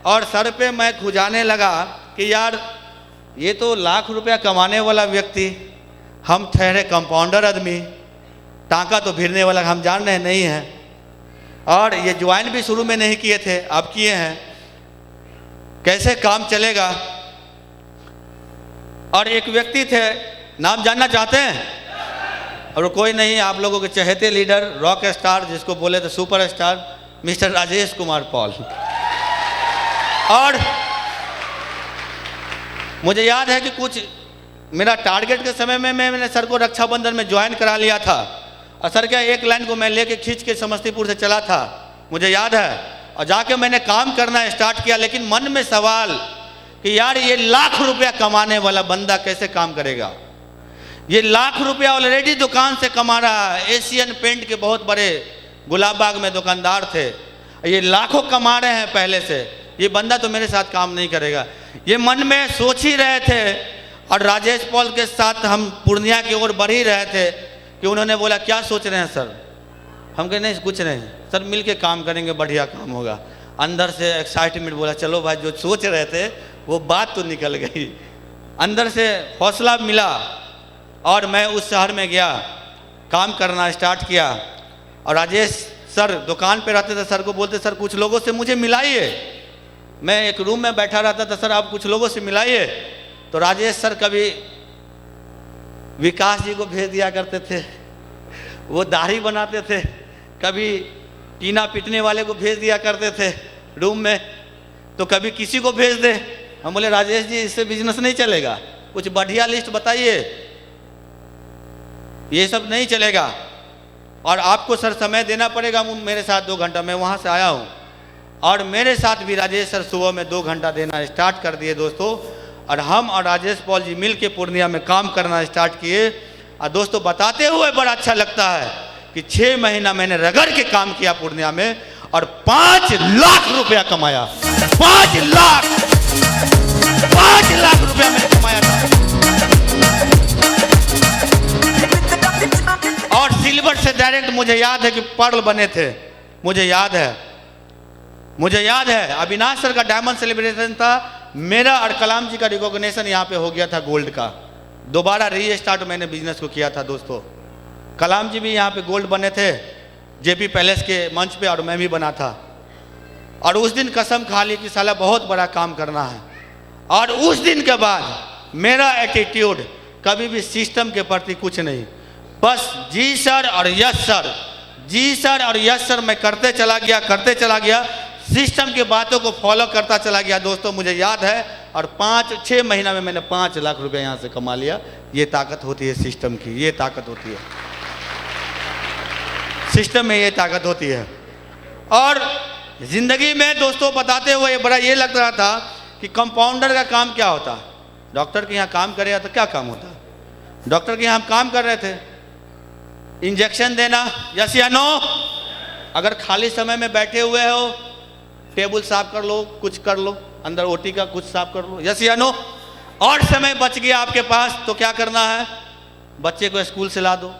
और सर पे मैं खुजाने लगा कि यार ये तो लाख रुपया कमाने वाला व्यक्ति, हम ठहरे कंपाउंडर आदमी, टाँका तो भिड़ने वाला हम जान रहे नहीं हैं, और ये ज्वाइन भी शुरू में नहीं किए थे, अब किए हैं, कैसे काम चलेगा। और एक व्यक्ति थे, नाम जानना चाहते हैं? और कोई नहीं, आप लोगों के चहेते लीडर, रॉक स्टार जिसको बोले थे super star, mister Rajesh Kumar Paul. और मुझे याद है कि कुछ मेरा टारगेट के समय में मैंने सर को रक्षाबंधन में ज्वाइन करा लिया था और सर क्या एक लाइन को मैं लेके खींच के समस्तीपुर से चला था, मुझे याद है। और जाके मैंने काम करना स्टार्ट किया, लेकिन मन में सवाल कि यार ये लाख रुपया कमाने वाला बंदा कैसे काम करेगा। ये लाख रुपया ऑलरेडी दुकान से कमा रहा है, एशियन पेंट के बहुत बड़े गुलाबबाग में दुकानदार थे, ये लाखों कमा रहे हैं पहले से, ये बंदा तो मेरे साथ काम नहीं करेगा। ये मन में सोच ही रहे थे और राजेश पॉल के साथ हम पूर्णिया की ओर बढ़ ही रहे थे कि उन्होंने बोला क्या सोच रहे हैं सर? हम कहे नहीं कुछ नहीं सर, मिल के काम करेंगे, बढ़िया काम होगा। अंदर से एक्साइटमेंट बोला चलो भाई, जो सोच रहे थे वो बात तो निकल गई, अंदर से हौसला मिला और मैं उस शहर में गया, काम करना स्टार्ट किया। और राजेश सर दुकान पे रहते थे, सर को बोलते सर कुछ लोगों से मुझे मिलाइए। मैं एक रूम में बैठा रहता था, सर आप कुछ लोगों से मिलाइए। तो राजेश सर कभी विकास जी को भेज दिया करते थे, वो दाढ़ी बनाते थे, कभी टीना पीटने वाले को भेज दिया करते थे रूम में, तो कभी किसी को भेज दे। हम बोले राजेश जी इससे बिजनेस नहीं चलेगा, कुछ बढ़िया लिस्ट बताइए, ये सब नहीं चलेगा और आपको सर समय देना पड़ेगा मेरे साथ 2 घंटा। मैं वहाँ से आया हूँ और मेरे साथ भी राजेश सर सुबह में 2 घंटा देना स्टार्ट कर दिए दोस्तों। और हम और राजेश पॉल जी मिल के पूर्णिया में काम करना स्टार्ट किए। और दोस्तों बताते हुए बड़ा अच्छा लगता है कि 6 महीना मैंने रगड़ के काम किया पूर्णिया में और 5 लाख रुपया कमाया। 5 लाख रुपया मैंने कमाया था। और सिल्वर से डायरेक्ट मुझे याद है कि पर्ल बने थे, मुझे याद है अविनाश सर का डायमंड सेलिब्रेशन था मेरा और कलाम जी का रिकॉग्निशन यहाँ पे हो गया था गोल्ड का। दोबारा रीस्टार्ट मैंने बिजनेस को किया था दोस्तों। कलाम जी भी यहाँ पे गोल्ड बने थे जेपी पैलेस के मंच पे, और मैं भी बना था। और उस दिन कसम खा ली कि साला बहुत बड़ा काम करना है। और उस दिन के बाद मेरा एटीट्यूड कभी भी सिस्टम के प्रति कुछ नहीं, बस जी सर और यस सर, जी सर और यस सर मैं करते चला गया, सिस्टम की बातों को फॉलो करता चला गया। दोस्तों मुझे याद है, और 5-6 महीना में मैंने 5 लाख रुपए यहाँ से कमा लिया। ये ताकत होती है सिस्टम की, ये ताकत होती है सिस्टम में, ये ताकत होती है। और जिंदगी में दोस्तों बताते हुए बड़ा ये लग रहा था कि कंपाउंडर का काम क्या होता है। डॉक्टर के यहाँ काम करेगा तो क्या काम होता है। डॉक्टर के यहाँ हम काम कर रहे थे, इंजेक्शन देना, यस या नो। अगर खाली समय में बैठे हुए हो, टेबल साफ कर लो, कुछ कर लो, अंदर ओटी का कुछ साफ कर लो, यस या नो। और समय बच गया आपके पास तो क्या करना है, बच्चे को स्कूल से ला दो।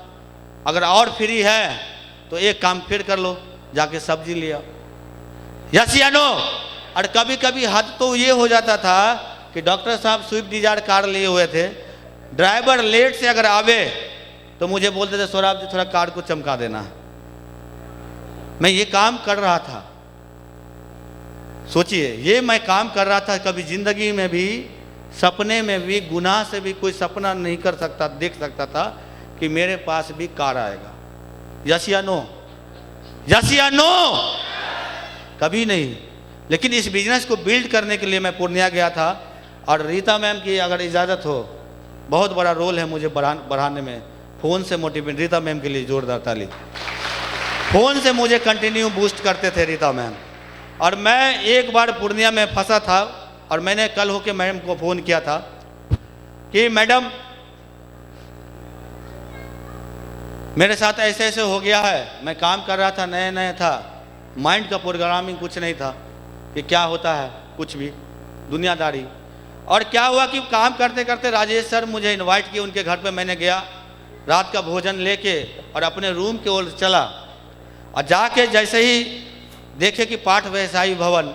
अगर और फ्री है तो एक काम फिर कर लो, जाके सब्जी ले आओ, यस या नो। और कभी कभी हद तो ये हो जाता था कि डॉक्टर साहब स्विफ्ट डिजायर कार लिए हुए थे, ड्राइवर लेट से अगर आवे तो मुझे बोलते थे सौरभ जी थोड़ा कार को चमका देना। मैं ये काम कर रहा था, सोचिए ये मैं काम कर रहा था। कभी जिंदगी में भी, सपने में भी, गुनाह से भी कोई सपना नहीं कर सकता, देख सकता था कि मेरे पास भी कार आएगा, यस या नो, यस या नो, कभी नहीं। लेकिन इस बिजनेस को बिल्ड करने के लिए मैं पूर्णिया गया था, और रीता मैम की अगर इजाज़त हो, बहुत बड़ा रोल है मुझे बढ़ाने में। फ़ोन से मोटिवेट, रीता मैम के लिए जोरदार ताली। फ़ोन से मुझे कंटिन्यू बूस्ट करते थे रीता मैम। और मैं एक बार पूर्णिया में फंसा था, और मैंने कल होके मैडम को फ़ोन किया था कि मैडम मेरे साथ ऐसे ऐसे हो गया है, मैं काम कर रहा था, नया नया था, माइंड का प्रोग्रामिंग कुछ नहीं था कि क्या होता है, कुछ भी दुनियादारी। और क्या हुआ कि काम करते करते राजेश सर मुझे इनवाइट किए उनके घर पे। मैंने गया, रात का भोजन लेके और अपने रूम की ओर चला, और जाके जैसे ही देखे कि पाठ व्यवसायी भवन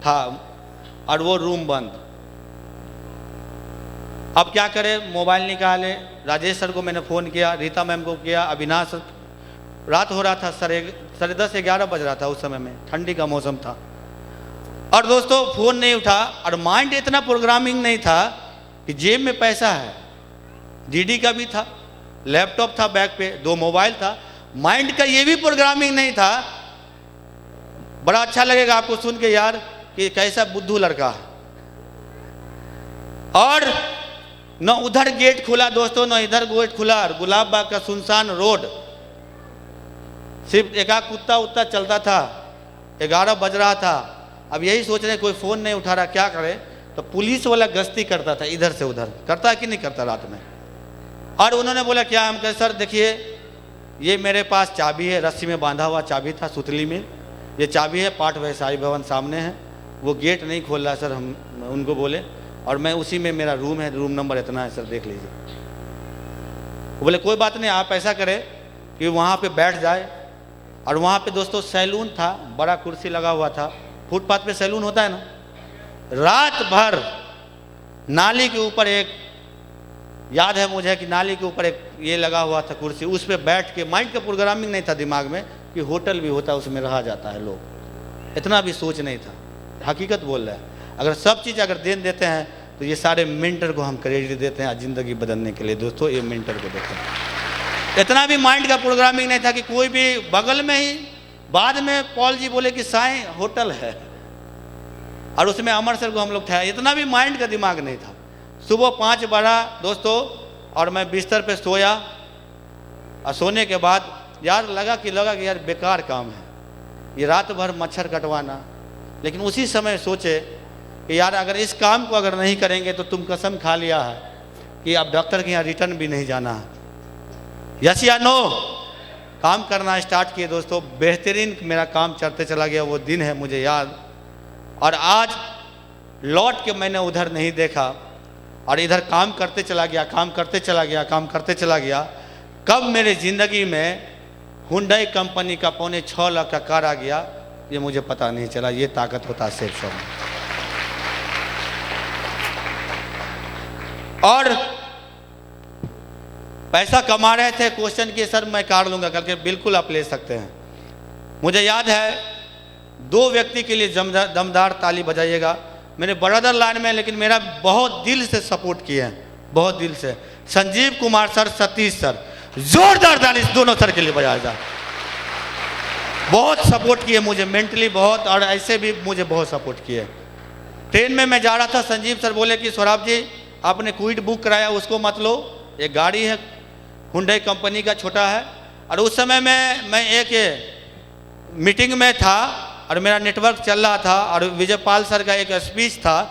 था और वो रूम बंद। अब क्या करें, मोबाइल निकाले, राजेश सर को मैंने फ़ोन किया, रीता मैम को किया, अविनाश। रात हो रहा था, 10:30-11 बज रहा था उस समय में, ठंडी का मौसम था। और दोस्तों फ़ोन नहीं उठा, और माइंड इतना प्रोग्रामिंग नहीं था कि जेब में पैसा है। डीडी का भी था, लैपटॉप था बैग पे, 2 मोबाइल था, माइंड का ये भी प्रोग्रामिंग नहीं था। बड़ा अच्छा लगेगा आपको सुन के यार कि कैसा बुद्धू लड़का है। और न उधर गेट खुला दोस्तों, न इधर गेट खुला। गुलाब बाग का सुनसान रोड, सिर्फ एक कुत्ता उत्ता चलता था। 11 बज रहा था। अब यही सोच रहे कोई फ़ोन नहीं उठा रहा, क्या करे। तो पुलिस वाला गश्ती करता था, इधर से उधर करता है कि नहीं करता रात में। और उन्होंने बोला क्या, हम कहे सर देखिए ये मेरे पास चाबी है, रस्सी में बांधा हुआ चाबी था सुतली में, ये चाबी है, पाठ व्यवसायी भवन सामने है, वो गेट नहीं खोल रहा सर। हम उनको बोले, और मैं उसी में मेरा रूम है, रूम नंबर इतना है सर, देख लीजिए। वो बोले कोई बात नहीं, आप ऐसा करें कि वहाँ पे बैठ जाए। और वहाँ पे दोस्तों सैलून था, बड़ा कुर्सी लगा हुआ था, फुटपाथ पे सैलून होता है ना। रात भर नाली के ऊपर एक, याद है मुझे कि नाली के ऊपर एक ये लगा हुआ था कुर्सी, उस पर बैठ के, माइंड का प्रोग्रामिंग नहीं था दिमाग में कि होटल भी होता है, उसमें रहा जाता है लोग, इतना भी सोच नहीं था। हकीकत बोल रहा है। अगर सब चीज़ अगर दे देते हैं तो ये सारे मेंटर को हम क्रेडिट देते हैं ज़िंदगी बदलने के लिए। दोस्तों ये मेंटर को देते हैं। इतना भी माइंड का प्रोग्रामिंग नहीं था कि कोई भी बगल में ही, बाद में पॉल जी बोले कि साईं होटल है, और उसमें अमर सर को हम लोग ठहराए। इतना भी माइंड का दिमाग नहीं था। सुबह 5 बजा दोस्तों, और मैं बिस्तर पे सोया, और सोने के बाद यार लगा कि यार बेकार काम है ये, रात भर मच्छर कटवाना। लेकिन उसी समय सोचे कि यार अगर इस काम को अगर नहीं करेंगे तो तुम कसम खा लिया है कि अब डॉक्टर के यहाँ रिटर्न भी नहीं जाना है, यस या नो। काम करना स्टार्ट किए दोस्तों, बेहतरीन मेरा काम चलते चला गया। वो दिन है मुझे याद। और आज लौट के मैंने उधर नहीं देखा, और इधर काम करते चला गया, काम करते चला गया, काम करते चला गया। कब मेरे ज़िंदगी में हुंडई कंपनी का 6.25 लाख का कार आ गया, ये मुझे पता नहीं चला। ये ताकत होता है सेल्फ शॉप में। और पैसा कमा रहे थे, क्वेश्चन किए सर मैं कार लूँगा करके, बिल्कुल आप ले सकते हैं। मुझे याद है 2 व्यक्ति के लिए दमदार ताली बजाइएगा, मेरे ब्रदर लाइन में, लेकिन मेरा बहुत दिल से सपोर्ट किए हैं, बहुत दिल से। संजीव कुमार सर, सतीश सर, जोरदार ताली दोनों सर के लिए बजाया जाए। बहुत सपोर्ट किए मुझे मेंटली बहुत, और ऐसे भी मुझे बहुत सपोर्ट किए। ट्रेन में मैं जा रहा था, संजीव सर बोले कि सौरभ जी आपने क्विड बुक कराया, उसको मत लो, एक गाड़ी है हुंडई कंपनी का, छोटा है। और उस समय में मैं एक मीटिंग में था और मेरा नेटवर्क चल रहा था, और विजयपाल सर का एक स्पीच था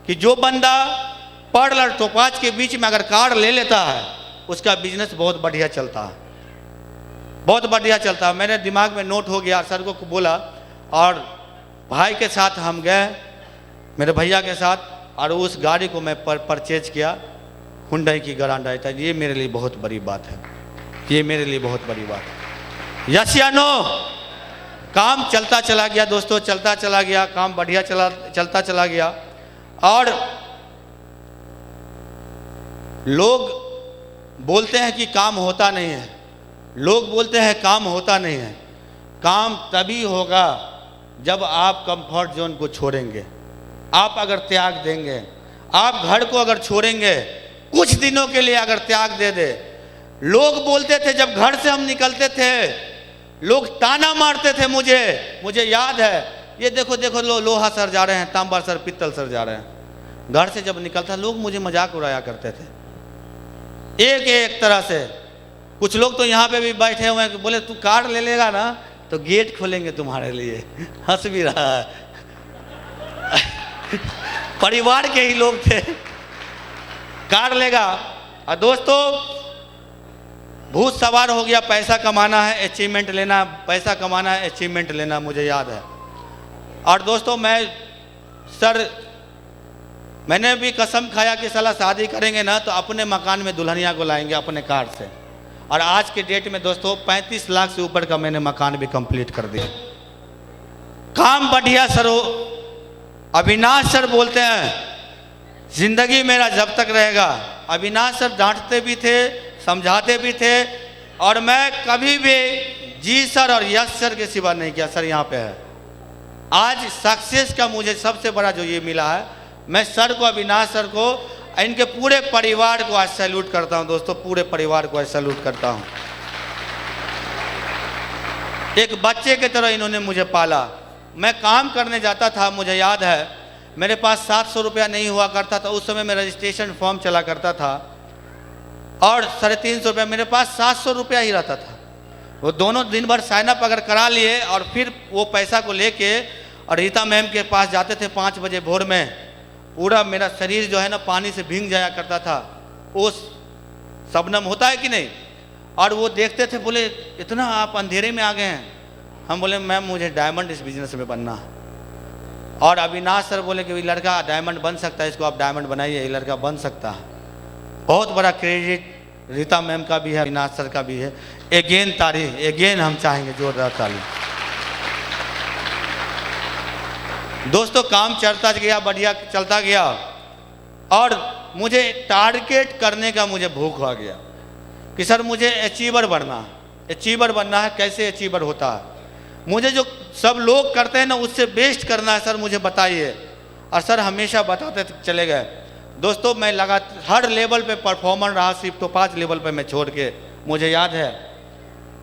कि जो बंदा पर्ल और टोपाज के बीच में अगर कार ले लेता है उसका बिजनेस बहुत बढ़िया चलता है, बहुत बढ़िया चलता है। मेरे दिमाग में नोट हो गया, सर को बोला, और भाई के साथ हम गए, मेरे भैया के साथ, और उस गाड़ी को मैं परचेज किया, हुंडई की ग्रैंड आई था। ये मेरे लिए बहुत बड़ी बात है, ये मेरे लिए बहुत बड़ी बात है। यस या नो? काम चलता चला गया दोस्तों, चलता चला गया, काम बढ़िया चलता चला गया। और लोग बोलते हैं कि काम होता नहीं है, लोग बोलते हैं काम होता नहीं है। काम तभी होगा जब आप कंफर्ट जोन को छोड़ेंगे, आप अगर त्याग देंगे, आप घर को अगर छोड़ेंगे, कुछ दिनों के लिए अगर त्याग दे दे। लोग बोलते थे, जब घर से हम निकलते थे लोग ताना मारते थे, मुझे याद है, ये देखो देखो लोहा सर जा रहे हैं, तांबा सर, पित्तल सर जा रहे हैं। घर से जब निकलता लोग मुझे मजाक उड़ाया करते थे, एक तरह से। कुछ लोग तो यहाँ पे भी बैठे हुए हैं, बोले तू कार ले लेगा ना तो गेट खोलेंगे तुम्हारे लिए। हंस भी रहा है। परिवार के ही लोग थे, कार लेगा। और दोस्तों भूत सवार हो गया, पैसा कमाना है, अचीवमेंट लेना, पैसा कमाना है, अचीवमेंट लेना, मुझे याद है। और दोस्तों मैंने भी कसम खाया कि साला शादी करेंगे ना तो अपने मकान में दुल्हनिया को लाएंगे अपने कार से। और आज के डेट में दोस्तों 35 लाख से ऊपर का मैंने मकान भी कंप्लीट कर दिया। काम बढ़िया सर हो। अविनाश सर बोलते हैं जिंदगी मेरा जब तक रहेगा। अविनाश सर डांटते भी थे, समझाते भी थे, और मैं कभी भी जी सर और यस सर के सिवा नहीं किया। सर यहाँ पे है। आज सक्सेस का मुझे सबसे बड़ा जो ये मिला है, मैं सर को, अविनाश सर को, इनके पूरे परिवार को आज सैल्यूट करता हूँ दोस्तों, पूरे परिवार को आज सैल्यूट करता हूँ। एक बच्चे की तरह इन्होंने मुझे पाला। मैं काम करने जाता था, मुझे याद है मेरे पास 700 रुपया नहीं हुआ करता था। उस समय मैं रजिस्ट्रेशन फॉर्म चला करता था और 350 रुपया, मेरे पास 700 रुपया ही रहता था। वो दोनों दिन भर साइन अप अगर करा लिए और फिर वो पैसा को लेके और रीता मैम के पास जाते थे 5 बजे भोर में। पूरा मेरा शरीर जो है ना पानी से भीग जाया करता था। वो शबनम होता है कि नहीं। और वो देखते थे, बोले इतना आप अंधेरे में आ गए हैं। हम बोले मैम मुझे डायमंड इस बिजनेस में बनना है। और अविनाश सर बोले कि ये लड़का डायमंड बन सकता है, इसको आप डायमंड बनाइए, ये लड़का बन सकता है। बहुत बड़ा क्रेडिट रीता मैम का भी है, अविनाश सर का भी है। एगेन तारीफ, एगेन हम चाहेंगे जोरदार ताली। दोस्तों काम चलता गया, बढ़िया चलता गया, और मुझे टारगेट करने का मुझे भूख आ गया कि सर मुझे अचीवर बनना है। अचीवर बनना है, कैसे अचीवर होता है, मुझे जो सब लोग करते हैं ना उससे बेस्ट करना है सर, मुझे बताइए। और सर हमेशा बताते चले गए। दोस्तों मैं लगा हर लेवल पे परफॉर्मर रहा, सिर्फ तो 5 लेवल पे मैं छोड़ के, मुझे याद है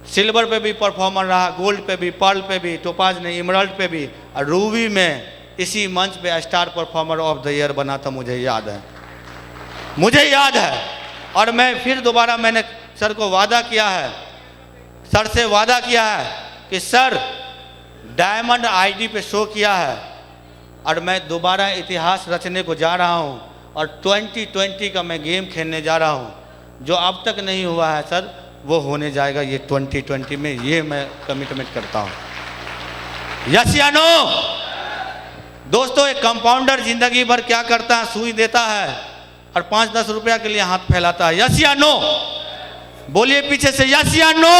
सिल्वर पे भी परफॉर्मर रहा, गोल्ड पे भी, पर्ल पे भी, टोपाज नहीं इमराल्ड पे भी, और रूबी में इसी मंच पे star performer of the year बना था, मुझे याद है, मुझे याद है। और मैं फिर दोबारा मैंने सर को वादा किया है, सर से वादा किया है कि सर डायमंड आईडी पे शो किया है और मैं दोबारा इतिहास रचने को जा रहा हूँ और 2020 का मैं गेम खेलने जा रहा हूँ। जो अब तक नहीं हुआ है सर वो होने जाएगा ये 2020 में, ये मैं कमिटमेंट करता हूँ। यस या नो? दोस्तों एक कंपाउंडर जिंदगी भर क्या करता है, सुई देता है और 5-10 रुपया के लिए हाथ फैलाता है। यस या नो? बोलिए पीछे से यस या नो।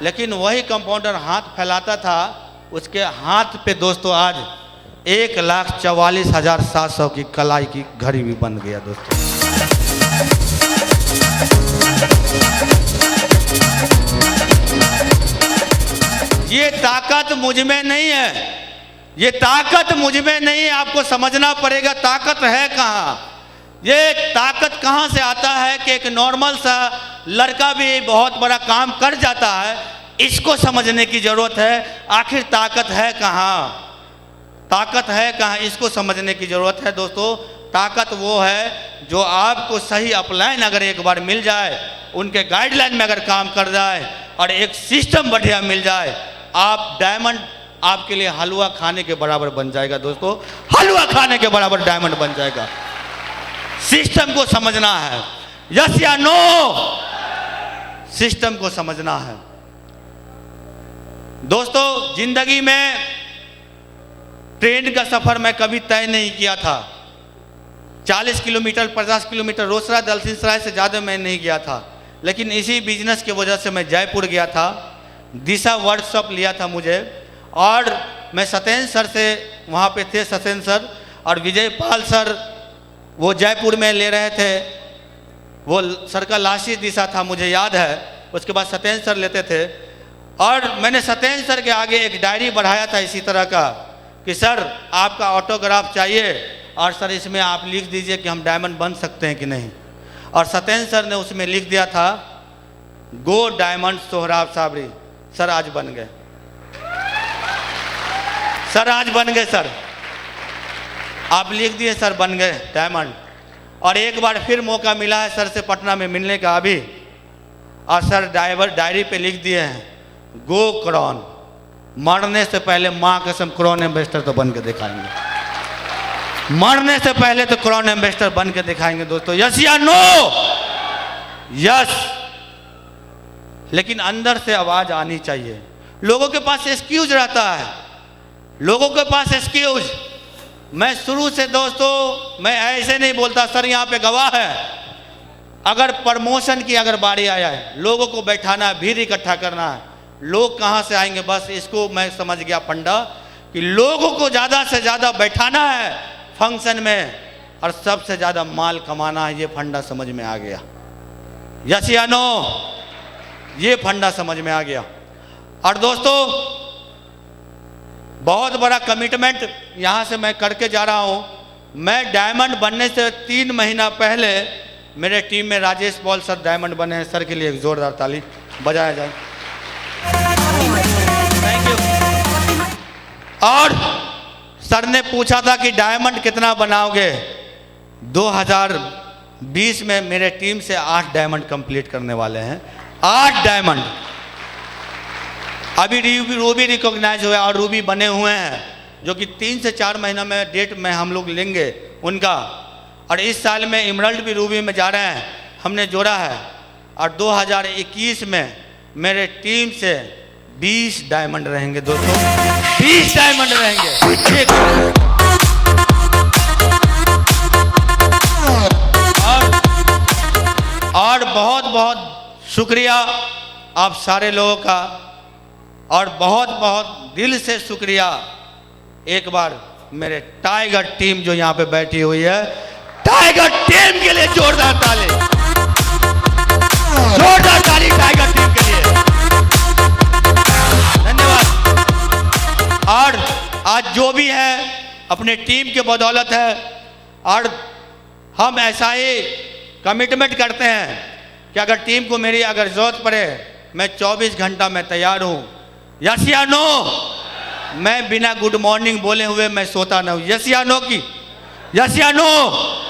लेकिन वही कंपाउंडर हाथ फैलाता था, उसके हाथ पे दोस्तों आज 1,44,700 की कलाई की घड़ी भी बन गया दोस्तों। ये ताकत मुझ में नहीं है, ये ताकत मुझ में नहीं है, आपको समझना पड़ेगा ताकत है कहाँ। ये ताकत कहाँ से आता है कि एक नॉर्मल सा लड़का भी बहुत बड़ा काम कर जाता है, इसको समझने की जरूरत है। आखिर ताकत है कहाँ, ताकत है कहाँ, इसको समझने की जरूरत है दोस्तों। ताकत वो है जो आपको सही अपलाइन अगर एक बार मिल जाए, उनके गाइडलाइन में अगर काम कर जाए और एक सिस्टम बढ़िया मिल जाए, आप डायमंड आपके लिए हलवा खाने के बराबर बन जाएगा दोस्तों। हलवा खाने के बराबर डायमंड बन जाएगा। सिस्टम को समझना है, यस या नो, सिस्टम को समझना है दोस्तों। जिंदगी में ट्रेन का सफर मैं कभी तय नहीं किया था। 40 किलोमीटर 50 किलोमीटर रोसड़ा दलसिंहसराय से ज़्यादा मैं नहीं गया था, लेकिन इसी बिजनेस की वजह से मैं जयपुर गया था। दिशा वर्कशॉप लिया था मुझे, और मैं सत्येंद्र सर से वहाँ पे थे, सत्येंद्र सर और विजय पाल सर वो जयपुर में ले रहे थे। वो सर का लाशी दिशा था मुझे याद है, उसके बाद सत्येंद्र सर लेते थे। और मैंने सत्येंद्र सर के आगे एक डायरी बढ़ाया था इसी तरह का कि सर आपका ऑटोग्राफ चाहिए और सर इसमें आप लिख दीजिए कि हम डायमंड बन सकते हैं कि नहीं। और सत्येंद्र सर ने उसमें लिख दिया था go diamond Sohrab Sabri. Sir आज बन गए, सर आज बन गए, सर आप लिख दिए, सर बन गए डायमंड। और एक बार फिर मौका मिला है सर से पटना में मिलने का अभी, और सर डायरी पे लिख दिए हैं गो क्रॉन, मरने से पहले माँ कसम क्रॉन एम्बेसडर तो बन के दिखाएंगे, मरने से पहले तो क्रॉन एम्बेसडर बन के दिखाएंगे दोस्तों। यस या नो, यस। लेकिन अंदर से आवाज आनी चाहिए। लोगों के पास एक्सक्यूज रहता है, लोगों के पास एक्सक्यूज। मैं शुरू से दोस्तों मैं ऐसे नहीं बोलता, सर यहाँ पे गवाह है, अगर प्रमोशन की अगर बारी आया है, लोगों को बैठाना है, भीड़ इकट्ठा करना है, लोग कहाँ से आएंगे, बस इसको मैं समझ गया फंडा कि लोगों को ज़्यादा से ज़्यादा बैठाना है फंक्शन में और सबसे ज़्यादा माल कमाना है। ये फंडा समझ में आ गया, यस या नो, ये फंडा समझ में आ गया। और दोस्तों बहुत बड़ा कमिटमेंट यहाँ से मैं करके जा रहा हूँ। मैं डायमंड बनने से 3 महीना पहले मेरे टीम में राजेश पॉल सर डायमंड बने हैं। सर के लिए एक जोरदार ताली बजाया जाए। Thank you. और सर ने पूछा था कि डायमंड कितना बनाओगे। 2020 में मेरे टीम से 8 डायमंड कंप्लीट करने वाले हैं, 8 डायमंड। अभी रूबी रिकॉग्नाइज हुआ और रूबी बने हुए हैं, जो कि 3 से 4 महीना में डेट में हम लोग लेंगे उनका। और इस साल में इमरल्ड भी रूबी में जा रहे हैं, हमने जोड़ा है। और 2021 में मेरे टीम से 20 डायमंड रहेंगे दोस्तों, 20 डायमंड रहेंगे। और बहुत बहुत शुक्रिया आप सारे लोगों का, और बहुत बहुत दिल से शुक्रिया एक बार मेरे टाइगर टीम जो यहाँ पे बैठी हुई है, टाइगर टीम के लिए जोरदार ताली, जोरदार ताली टाइगर टीम के लिए। धन्यवाद। और आज जो भी है अपने टीम के बदौलत है, और हम ऐसा ही कमिटमेंट करते हैं कि अगर टीम को मेरी अगर जरूरत पड़े, मैं 24 घंटा में तैयार हूँ। यस या नो, मैं बिना गुड मॉर्निंग बोले हुए मैं सोता ना हूँ। यस या नो की, यस या नो।